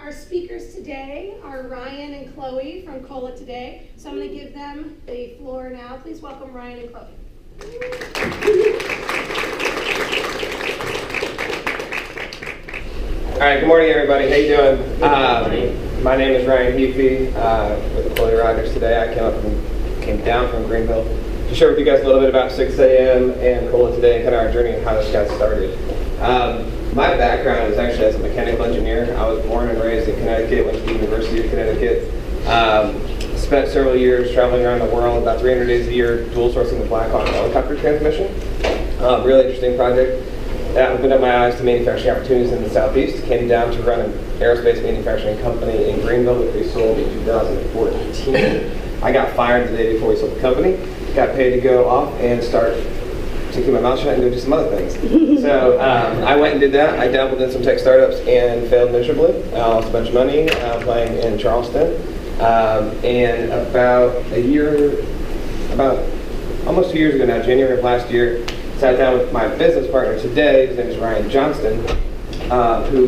Our speakers today are Ryan and Chloe from Cola Today. So I'm going to give them the floor now. Please welcome Ryan and Chloe. All right, good morning, everybody. How you doing? My name is Ryan Heafy with the Chloe Rogers today. I came down from Greenville to share with you guys a little bit about 6 a.m. and Cola Today and kind of our journey and how this got started. My background is actually as a mechanical engineer. I was born and raised in Connecticut, went to the University of Connecticut. Spent several years traveling around the world, about 300 days a year, dual sourcing the Black Hawk helicopter transmission. Really interesting project. That opened up my eyes to manufacturing opportunities in the Southeast. Came down to run an aerospace manufacturing company in Greenville, which we sold in 2014. I got fired the day before we sold the company. Got paid to go off and start to keep my mouth shut and go do some other things. So I went and did that. I dabbled in some tech startups and failed miserably. Lost a bunch of money playing in Charleston. And about almost 2 years ago now, January of last year, sat down with my business partner today. His name is Ryan Johnston, who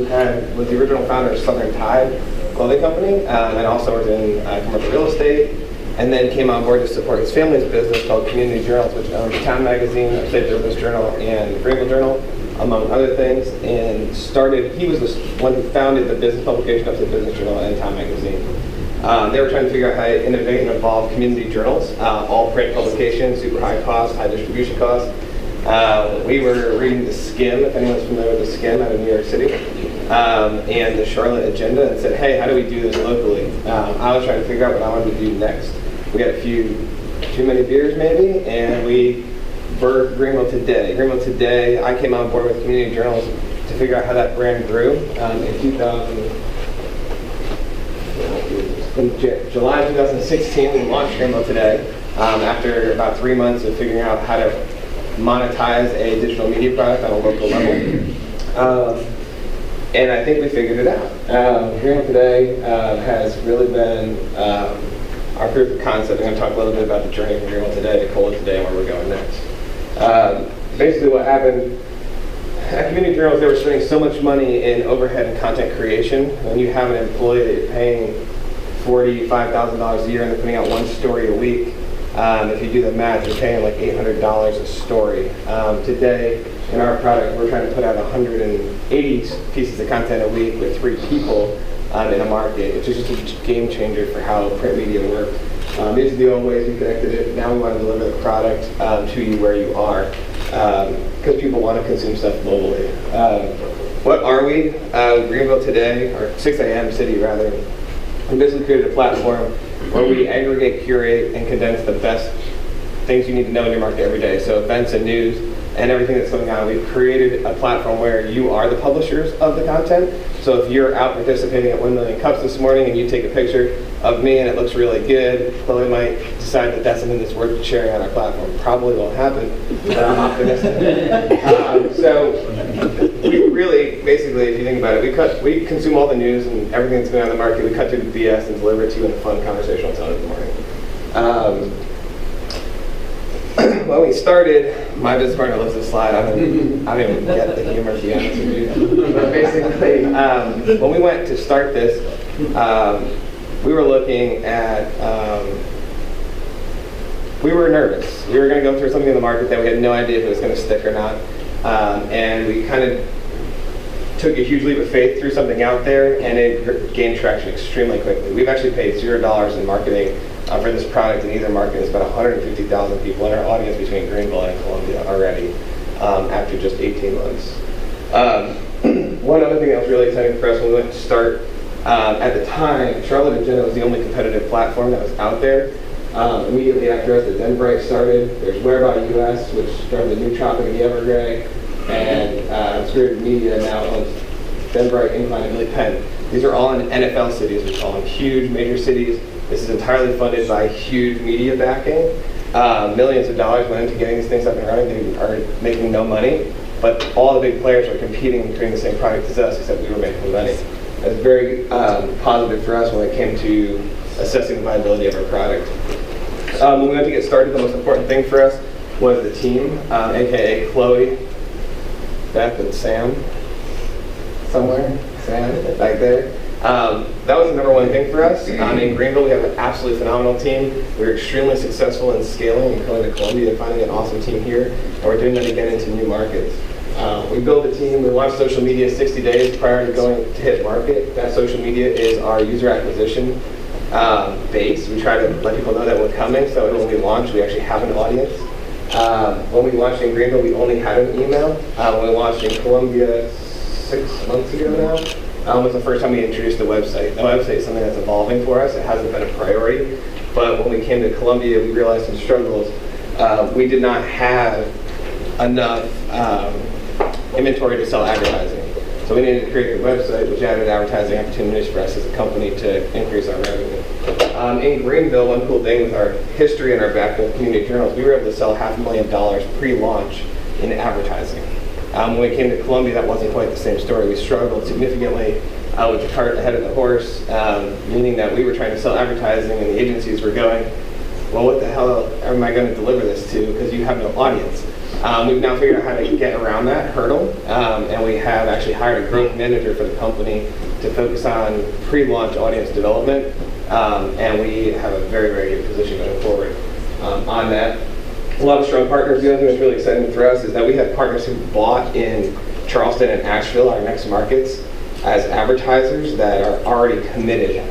was the original founder of Southern Tide Clothing Company, and also was in commercial real estate, and then came on board to support his family's business called Community Journals, which owns Town Magazine, Upstate Business Journal, and Greenville Journal, among other things. And he was the one who founded the business publication Upstate Business Journal and Town Magazine. They were trying to figure out how to innovate and evolve community journals, all print publications, super high cost, high distribution costs. We were reading The Skim, if anyone's familiar with The Skim, out of New York City, and the Charlotte Agenda, and said, hey, how do we do this locally? I was trying to figure out what I wanted to do next. We had too many beers maybe, and we birthed Greenville Today. Greenville Today, I came on board with Community Journals to figure out how that brand grew. In July 2016, we launched Greenville Today after about 3 months of figuring out how to monetize a digital media product on a local level. And I think we figured it out. Greenville Today has really been our proof of concept. I'm going to talk a little bit about the journey from Greenville Today to Cola Today and where we're going next. Basically what happened at Community Journals, they were spending so much money in overhead and content creation. When you have an employee that you're paying $45,000 a year and they're putting out one story a week, if you do the math, you're paying like $800 a story. Today, in our product, we're trying to put out 180 pieces of content a week with 3 people in a market, which is just a game changer for how print media works. These are the old ways we connected it. Now we want to deliver the product to you where you are, because people want to consume stuff globally. What are we? Greenville Today, or 6 a.m. City rather. We basically created a platform where we aggregate, curate, and condense the best things you need to know in your market every day. So events and news and everything that's going on. We've created a platform where you are the publishers of the content. So if you're out participating at 1 Million Cups this morning and you take a picture of me and it looks really good, Chloe might decide that that's something that's worth sharing on our platform. Probably won't happen, but I'm optimistic. So we really, basically, if you think about it, we consume all the news and everything that's going on in the market. We cut through the BS and deliver it to you in a fun conversational tone in the morning. When we started, my business partner loves this slide. I don't even get the humor, to be honest with you. But basically, when we went to start this, we were looking at, we were nervous. We were going to go through something in the market that we had no idea if it was going to stick or not. And we kind of took a huge leap of faith through something out there, and it gained traction extremely quickly. We've actually paid $0 in marketing for this product in either market. It's about 150,000 people in our audience between Greenville and Columbia already after just 18 months. One other thing that was really exciting for us when we went to start, at the time, Charlotte Agenda was the only competitive platform that was out there. Immediately after us, the Denbrite started. There's Whereabout US, which started the new Tropic and the Evergrey, and Spirit Media now owns Denbrite, Incline, and Billy Penn. These are all in NFL cities, we call them huge major cities. This is entirely funded by huge media backing. Millions of dollars went into getting these things up and running. They are making no money, but all the big players are competing and creating the same product as us, except we were making money. It was very positive for us when it came to assessing the viability of our product. When we went to get started, the most important thing for us was the team, aka Chloe, Beth, and Sam, somewhere, Sam, back there. That was the number one thing for us. In Greenville, we have an absolutely phenomenal team. We were extremely successful in scaling and going to Columbia and finding an awesome team here, and we're doing that again into new markets. We built a team, we launched social media 60 days prior to going to hit market. That social media is our user acquisition base. We try to let people know that we're coming, so when we launch, we actually have an audience. When we launched in Greenville, we only had an email. When we launched in Columbia 6 months ago now, was the first time we introduced the website. The website is something that's evolving for us. It hasn't been a priority, but when we came to Columbia, we realized some struggles. We did not have enough inventory to sell advertising. So we needed to create a website, which added advertising opportunities for us as a company to increase our revenue. In Greenville, one cool thing with our history and our background community journals, we were able to sell $500,000 pre-launch in advertising. When we came to Columbia, that wasn't quite the same story. We struggled significantly with the cart ahead of the horse, meaning that we were trying to sell advertising and the agencies were going, well, what the hell am I going to deliver this to, because you have no audience. We've now figured out how to get around that hurdle, and we have actually hired a growth manager for the company to focus on pre-launch audience development, and we have a very, very good position going forward on that. A lot of strong partners. The other thing that's really exciting for us is that we have partners who bought in Charleston and Asheville, our next markets, as advertisers that are already committed.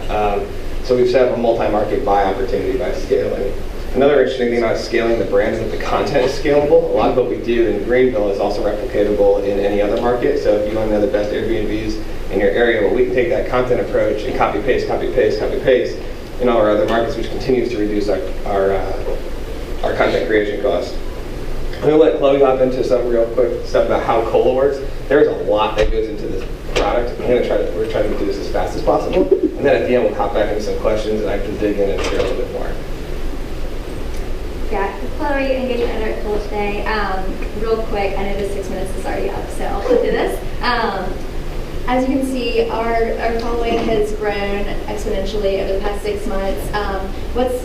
So we've set up a multi-market buy opportunity by scaling. Another interesting thing about scaling the brand is that the content is scalable. A lot of what we do in Greenville is also replicatable in any other market. So if you want to know the best Airbnbs in your area, well, we can take that content approach and copy paste in all our other markets, which continues to reduce our content creation costs. I'm going to let Chloe hop into some real quick stuff about how Cola works. There's a lot that goes into this product. We're trying to do this as fast as possible. And then at the end, we'll hop back into some questions and I can dig in and share a little bit more. Yeah, Chloe, engagement editor at Cola today. Real quick, I know the 6 minutes is already up, so I'll flip through this. As you can see, our following has grown exponentially over the past 6 months. What's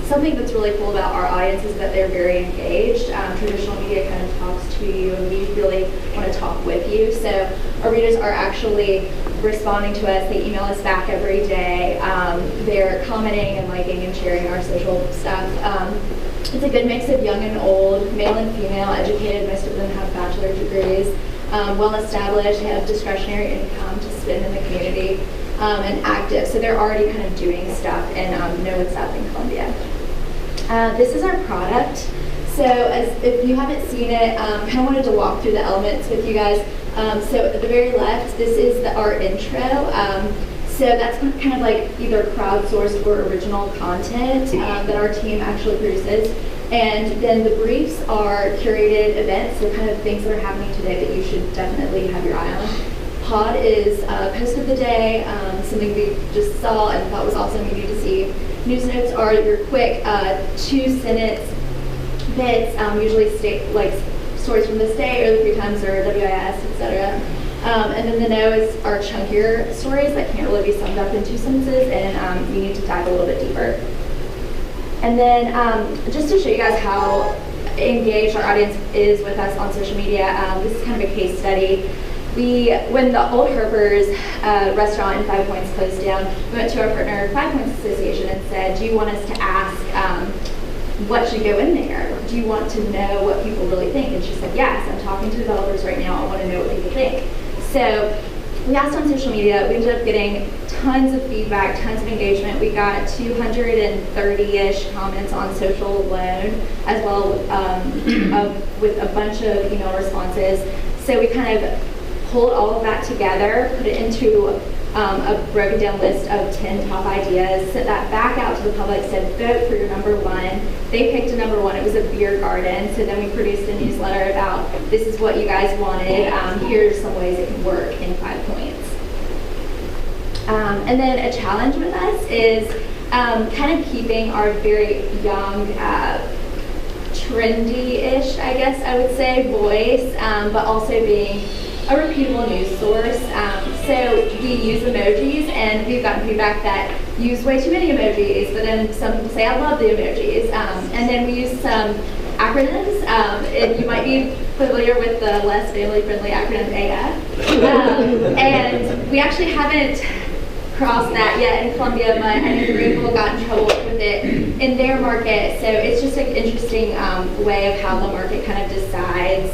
something that's really cool about our audience is that they're very engaged. Traditional media kind of talks to you, and we really want to talk with you. So our readers are actually responding to us. They email us back every day. They're commenting and liking and sharing our social stuff. It's a good mix of young and old, male and female, educated. Most of them have bachelor's degrees, well-established, have discretionary income to spend in the community, and active. So they're already kind of doing stuff and know what's up in Columbia. This is our product. So if you haven't seen it, kind of wanted to walk through the elements with you guys. So at the very left, this is our intro. So that's kind of like either crowdsourced or original content that our team actually produces. And then the briefs are curated events, so kind of things that are happening today that you should definitely have your eye on. Pod is post of the day, something we just saw and thought was awesome you need to see. News notes are your quick 2-sentence bits, usually like stories from this day, or the 3 Times or WIS, etc. And then the know is our chunkier stories that can't really be summed up in 2 sentences, and you need to dive a little bit deeper. And then just to show you guys how engaged our audience is with us on social media, this is kind of a case study. When the Old Harper's restaurant in Five Points closed down, we went to our partner, Five Points Association, and said, do you want us to ask what should go in there? Do you want to know what people really think? And she said, yes, I'm talking to developers right now. I want to know what people think. So we asked on social media. We ended up getting tons of feedback, tons of engagement. We got 230-ish comments on social alone, as well with a bunch of email responses. So we kind of pulled all of that together, put it into a broken down list of 10 top ideas, sent that back out to the public, said vote for your number 1. They picked a number 1, it was a beer garden, so then we produced a newsletter about this is what you guys wanted, here's some ways it can work in 5 points. And then a challenge with us is kind of keeping our very young, trendy-ish, I guess I would say, voice, but also being a repeatable news source. So we use emojis, and we've gotten feedback that use way too many emojis, but then some people say, I love the emojis. And then we use some acronyms, and you might be familiar with the less family-friendly acronym AF. And we actually haven't cross that yet in Columbia, but I know Greenville got in trouble with it in their market. So it's just an interesting way of how the market kind of decides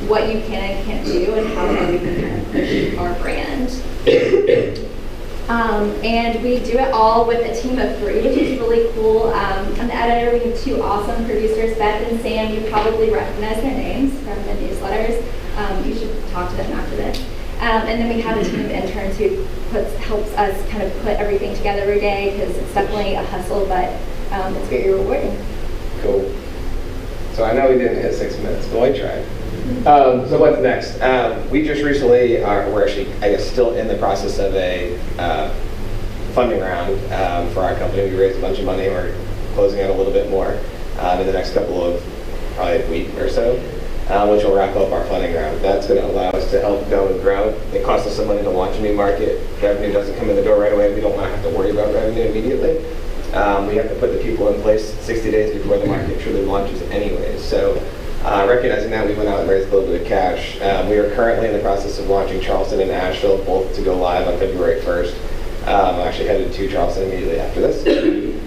what you can and can't do and how we can kind of push our brand. And we do it all with a team of 3, which is really cool. I'm the editor. We have 2 awesome producers, Beth and Sam. You probably recognize their names from the newsletters. You should talk to them after this. And then we have a team of interns who helps us kind of put everything together every day, because it's definitely a hustle, but it's very rewarding. Cool. So I know we didn't hit 6 minutes, but we tried. So what's next? We just recently we're actually, I guess, still in the process of a funding round for our company. We raised a bunch of money. We're closing out a little bit more in the next couple of, probably a week or so, which will wrap up our funding round. That's going to allow us to help go and grow. It costs us some money to launch a new market. Revenue doesn't come in the door right away. We don't want to have to worry about revenue immediately. We have to put the people in place 60 days before the market truly launches anyways. So recognizing that, we went out and raised a little bit of cash. We are currently in the process of launching Charleston and Asheville, both to go live on February 1st. I'm actually headed to Charleston immediately after this to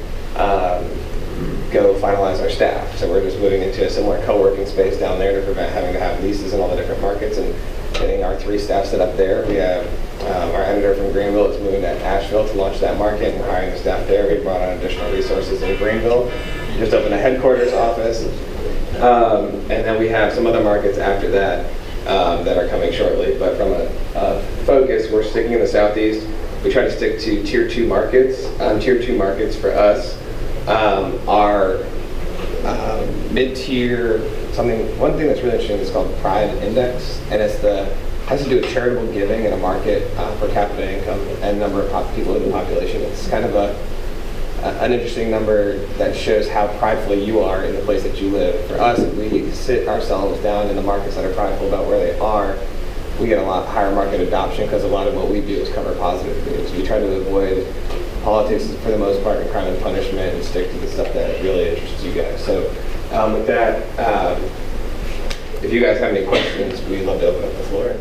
go finalize our staff. So we're just moving into a similar co-working space down there to prevent having to have leases in all the different markets, and getting our 3 staff set up there. We have our editor from Greenville is moving to Asheville to launch that market, and we're hiring the staff there. We brought on additional resources in Greenville. Just opened a headquarters office. And then we have some other markets after that that are coming shortly. But from a focus, we're sticking in the Southeast. We try to stick to tier 2 markets. Tier 2 markets for us are mid-tier, one thing that's really interesting is called Pride Index, and has to do with charitable giving in a market, per capita income, and number of people in the population. It's kind of an interesting number that shows how prideful you are in the place that you live. For us, if we sit ourselves down in the markets that are prideful about where they are, we get a lot higher market adoption, because a lot of what we do is cover positive news. We try to avoid politics for the most part, and crime and punishment, and stick to the stuff that really interests you guys. So with that, if you guys have any questions, we'd love to open up the floor.